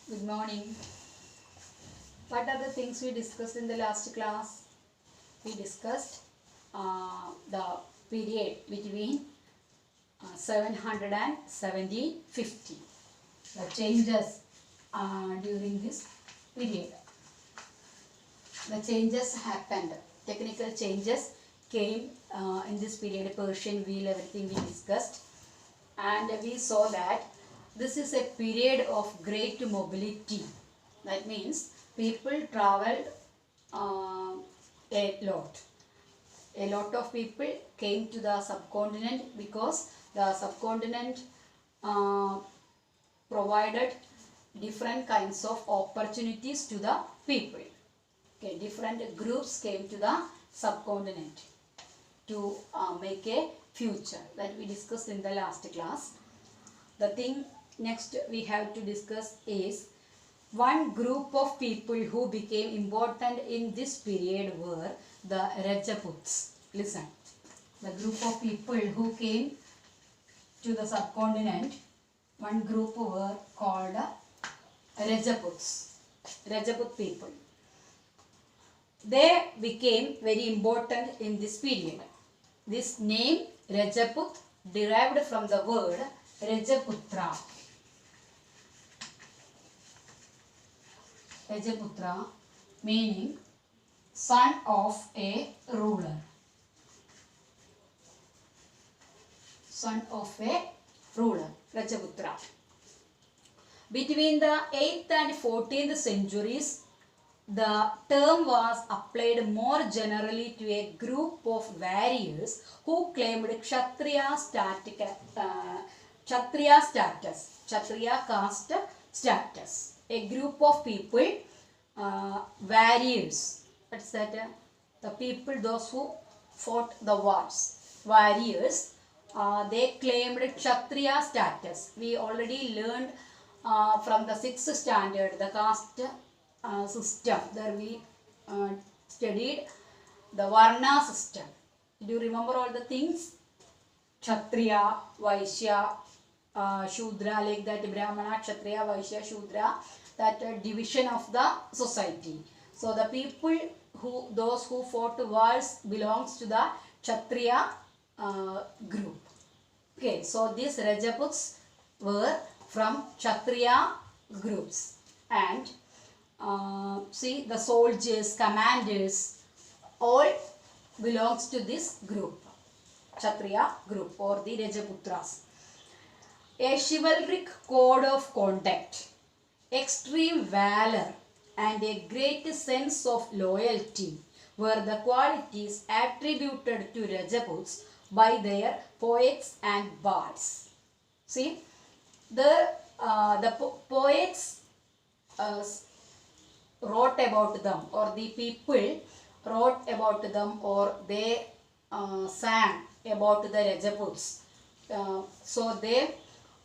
Good morning. What are the things we discussed in the last class? We discussed the period between 700 and 1750. The changes during this period. The changes happened. Technical changes came in this period. Persian wheel, everything we discussed. And we saw that this is a period of great mobility. That means people traveled a lot. A lot of people came to the subcontinent because the subcontinent provided different kinds of opportunities to the people. Okay, different groups came to the subcontinent to make a future that we discussed in the last class. The thing next we have to discuss is one group of people who became important in this period were the Rajaputs. Listen, the group of people who came to the subcontinent, one group were called Rajaputs, Rajaput people. They became very important in this period. This name Rajaput derived from the word Rajaputra. Rajaputra meaning son of a ruler. Son of a ruler, Rajaputra. Between the 8th and 14th centuries, the term was applied more generally to a group of warriors who claimed Kshatriya caste status. A group of people, warriors, what's that? The people, those who fought the wars, warriors, they claimed Kshatriya status. We already learned from the 6th standard, the caste system. There we studied the Varna system. Do you remember all the things? Kshatriya, Vaishya, Shudra, like that, Brahmana, Kshatriya, Vaishya, Shudra, that division of the society. So the people those who fought wars belongs to the Kshatriya group. Okay, so these Rajaputs were from Kshatriya groups, and see, the soldiers, commanders, all belongs to this group, Kshatriya group or the Rajaputras. A chivalric code of conduct, extreme valor, and a great sense of loyalty were the qualities attributed to Rajaputs by their poets and bards. See, the poets wrote about them, or the people wrote about them, or they sang about the Rajaputs. So they,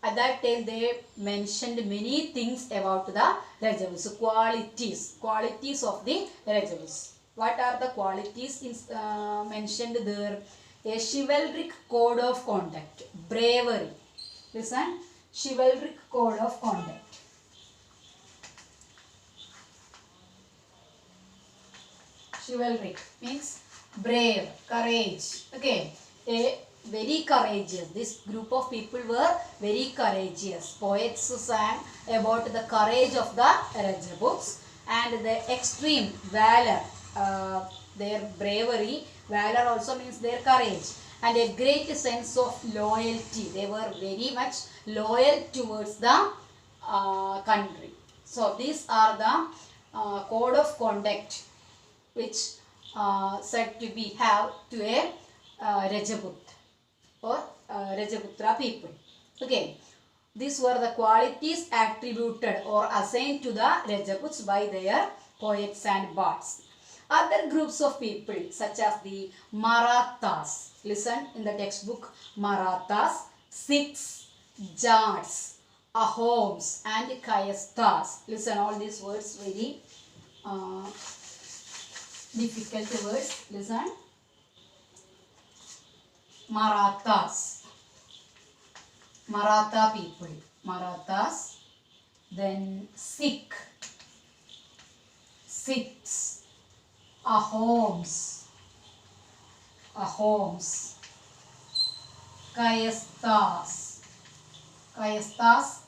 at that time, they mentioned many things about the Rajaputs, qualities of the Rajaputs. What are the qualities mentioned there? A chivalric code of conduct, bravery. Listen, chivalric code of conduct. Chivalric means brave, courage. Okay, a very courageous. This group of people were very courageous. Poets sang about the courage of the Rajaputs and the extreme valor, their bravery. Valor also means their courage, and a great sense of loyalty. They were very much loyal towards the country. So these are the code of conduct which said to be have to a Rajaput or Rajaputra people. Okay, these were the qualities attributed or assigned to the Rajaputs by their poets and bards. Other groups of people such as the Marathas, listen in the textbook, Marathas, Sikhs, Jats, Ahoms and Kayasthas. Listen, all these words very difficult words. Listen. Marathas, Maratha people, Marathas, then Sikh, Sikhs, Ahoms, Ahoms, Kayasthas, Kayasthas.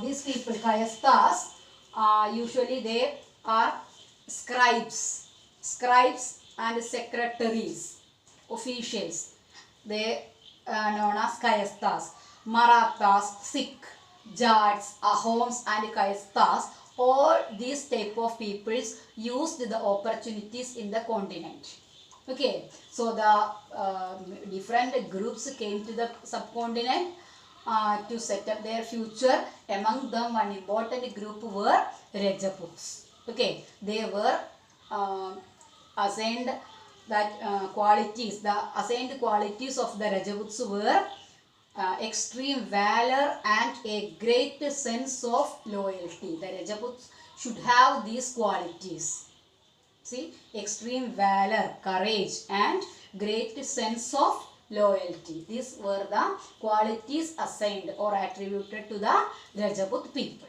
These people, Kayasthas, usually they are scribes, scribes and secretaries, officials. They are known as Kayasthas. Marathas, Sikh, Jats, Ahoms and Kayasthas, all these type of peoples used the opportunities in the continent. Okay, so the different groups came to the subcontinent to set up their future. Among them, one important group were Rajaputs. Okay, they were assigned that qualities. The assigned qualities of the Rajaputs were extreme valor and a great sense of loyalty. The Rajaputs should have these qualities. See, extreme valor, courage and great sense of loyalty. These were the qualities assigned or attributed to the Rajaput people.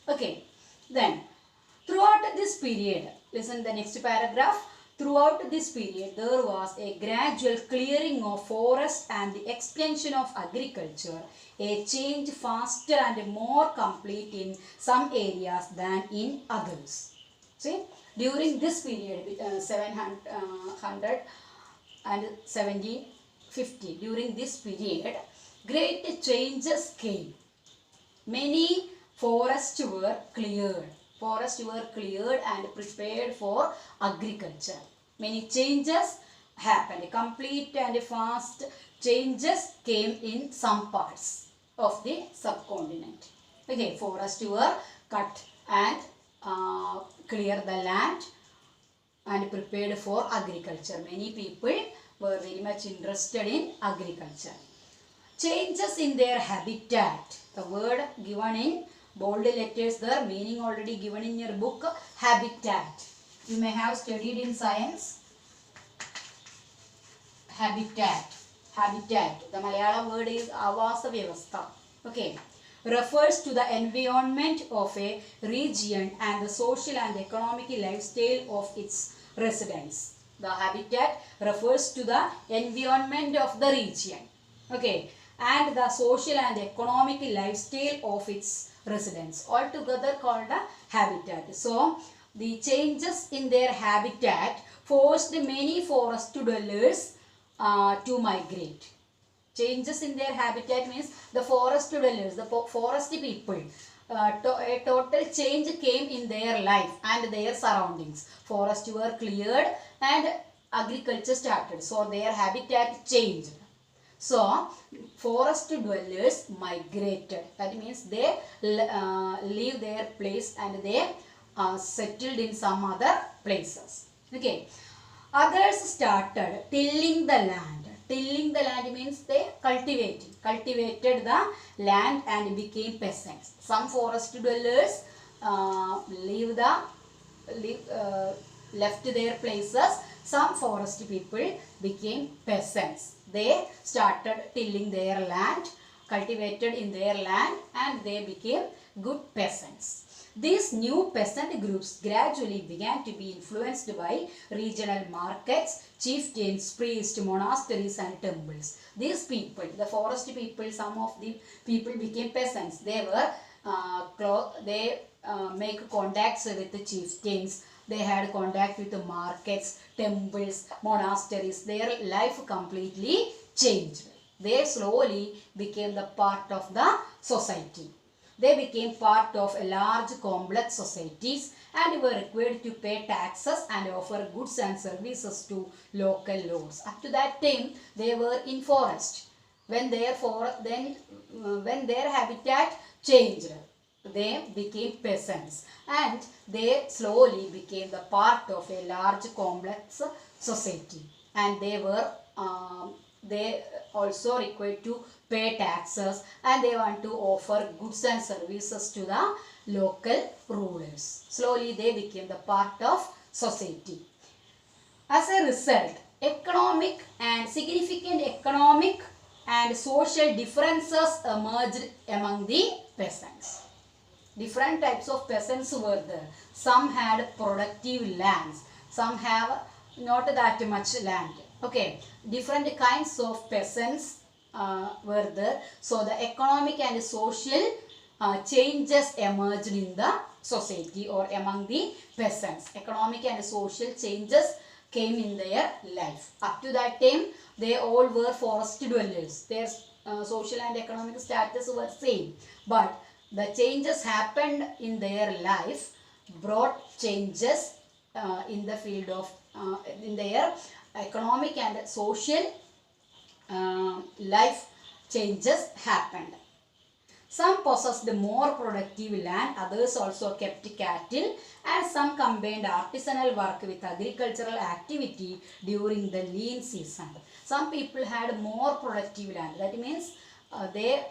Okay, then throughout this period, listen the next paragraph. Throughout this period, there was a gradual clearing of forest and the extension of agriculture, a change faster and more complete in some areas than in others. See, during this period, 700 and 1750, during this period, great changes came. Many forests were cleared. Forests were cleared and prepared for agriculture. Many changes happened. Complete and fast changes came in some parts of the subcontinent. Okay, forests were cut and clear the land and prepared for agriculture. Many people were very much interested in agriculture. Changes in their habitat. The word given in bold letters there, meaning already given in your book, habitat. You may have studied in science. Habitat. Habitat. The Malayalam word is Avasa Vyavastha. Okay. Refers to the environment of a region and the social and economic lifestyle of its residents. The habitat refers to the environment of the region. Okay. And the social and economic lifestyle of its residents. Altogether called a habitat. So, the changes in their habitat forced many forest dwellers to migrate. Changes in their habitat means the forest dwellers, the forest people. A total change came in their life and their surroundings. Forests were cleared and agriculture started. So their habitat changed. So forest dwellers migrated. That means they leave their place and they settled in some other places. Okay. Others started tilling the land. Tilling the land means they cultivated the land and became peasants. Some forest dwellers left their places. Some forest people became peasants. They started tilling their land, cultivated in their land, and they became good peasants. These new peasant groups gradually began to be influenced by regional markets, chieftains, priests, monasteries and temples. These people, the forest people, some of the people became peasants. They were make contacts with the chieftains. They had contact with the markets, temples, monasteries. Their life completely changed. They slowly became the part of the society. They became part of a large complex societies and were required to pay taxes and offer goods and services to local lords. Up to that time, they were in forest. When their habitat changed, they became peasants and they slowly became the part of a large complex society, and they also required to pay taxes and they want to offer goods and services to the local rulers. Slowly they became the part of society. As a result, significant economic and social differences emerged among the peasants. Different types of peasants were there. Some had productive lands, some have not that much land. Okay, different kinds of peasants were there. So the economic and social changes emerged in the society or among the peasants. Economic and social changes came in their life. Up to that time, they all were forest dwellers. Their social and economic status were same. But the changes happened in their life brought changes in the field of in their economic and social life changes happened. Some possessed more productive land, others also kept cattle, and some combined artisanal work with agricultural activity during the lean season. Some people had more productive land. That means they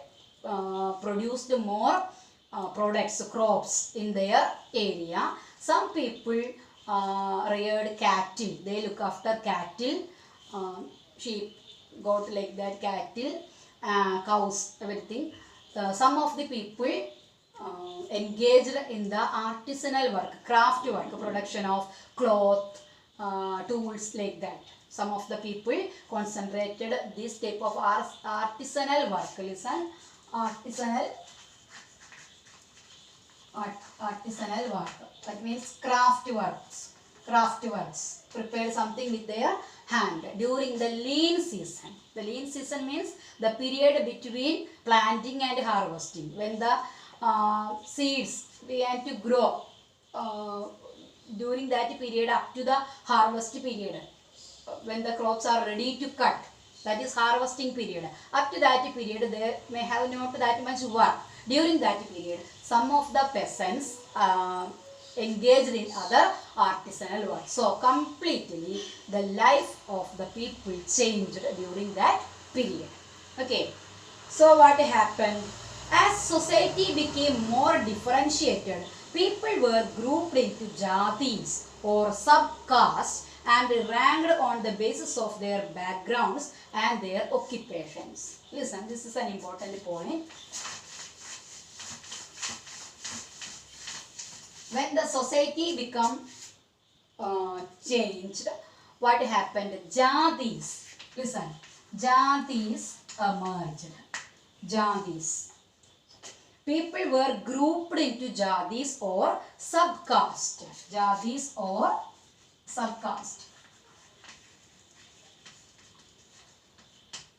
produced more products, crops in their area. Some people reared cattle. They look after cattle, sheep, goat like that, cattle, cows, everything. Some of the people engaged in the artisanal work, craft work, production of cloth, tools like that. Some of the people concentrated this type of artisanal work. Listen, artisanal work. That means craft works. Prepare something with their hand during the lean season. The lean season means the period between planting and harvesting. When the seeds began to grow, during that period up to the harvest period, when the crops are ready to cut, that is harvesting period. Up to that period, they may have not that much work. During that period, some of the peasants engaged in other artisanal work. So completely the life of the people changed during that period. Okay, so what happened? As society became more differentiated, people were grouped into jatis or subcastes and ranked on the basis of their backgrounds and their occupations. Listen, this is an important point. When the society become changed, what happened? Jatis, listen, jatis emerged. Jatis. People were grouped into jatis or subcaste. Jatis or subcaste.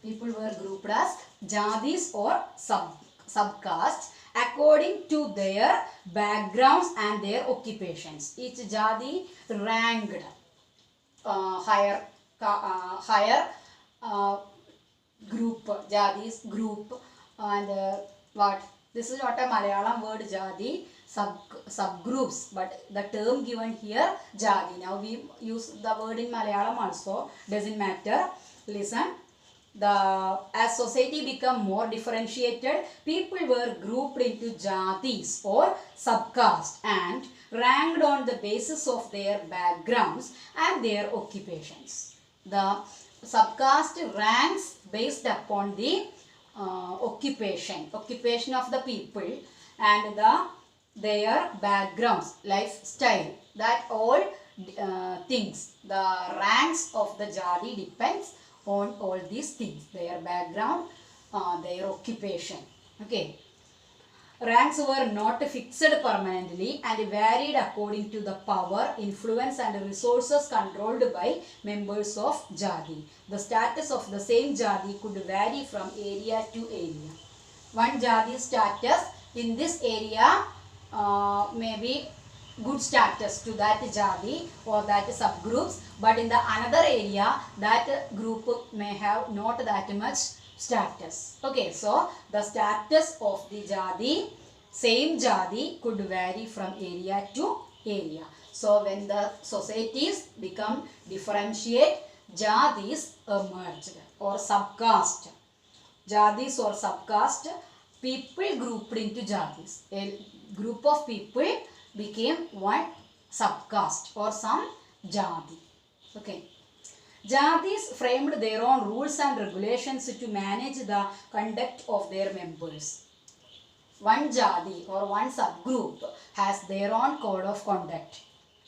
People were grouped as jatis or subcaste according to their backgrounds and their occupations. Each jati ranked higher group, jatis group, and what? This is not a Malayalam word jati, subgroups, but the term given here jati. Now we use the word in Malayalam also, doesn't matter. Listen. As society became more differentiated, people were grouped into jatis or subcaste and ranked on the basis of their backgrounds and their occupations. The subcaste ranks based upon the occupation of the people and their backgrounds, lifestyle, that all things. The ranks of the jati depends on all these things, their background, their occupation. Okay. Ranks were not fixed permanently and varied according to the power, influence and resources controlled by members of jati. The status of the same jati could vary from area to area. One jati status in this area may be good status to that jati or that subgroups, but in the another area that group may have not that much status. Okay, so the status of the jati, same jati, could vary from area to area. So when the societies become differentiate, jatis emerged or subcaste. Jatis or subcaste, people grouped into jatis. A group of people became one subcaste or some jati. Okay. Jatis framed their own rules and regulations to manage the conduct of their members. one jadi or one subgroup has their own code of conduct.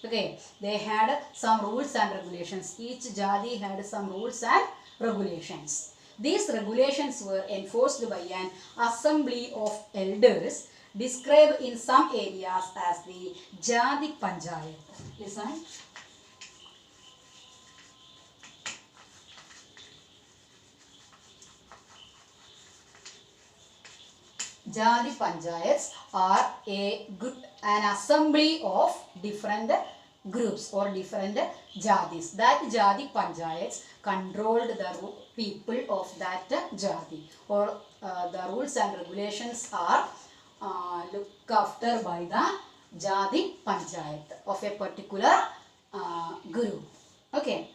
Okay, they had some rules and regulations. Each jadi had some rules and regulations. These regulations were enforced by an assembly of elders described in some areas as the Jadi Panchayat. Listen. Jadi Panchayats are an assembly of different groups or different jadis. That Jadi Panchayats controlled the people of that jadi, or the rules and regulations are looked after by the Jadi Panchayat of a particular group. Okay.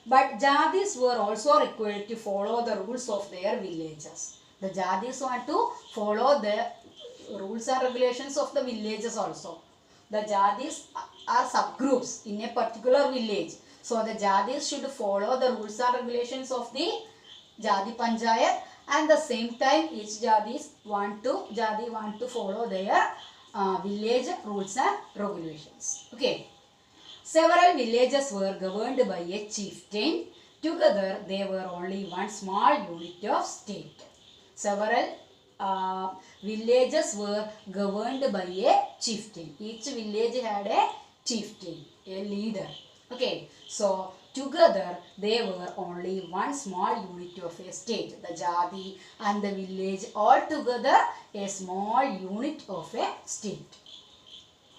But jadis were also required to follow the rules of their villages. The jadis want to follow the rules and regulations of the villages also. The jadis are subgroups in a particular village. So the jadis should follow the rules and regulations of the Jadi Panchayat, and the same time each jadi want to follow their village rules and regulations. Okay. Several villages were governed by a chieftain. Together they were only one small unit of state. Several villages were governed by a chieftain. Each village had a chieftain, a leader. Okay, so together they were only one small unit of a state. The jadi and the village all together a small unit of a state.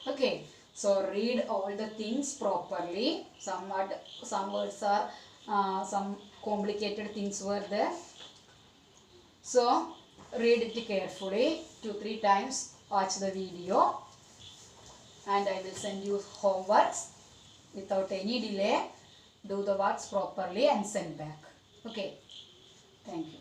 Okay, so read all the things properly. Some words are some complicated things were there. So read it carefully 2-3 times. Watch the video, and I will send you homeworks without any delay. Do the works properly and send back. Okay. Thank you.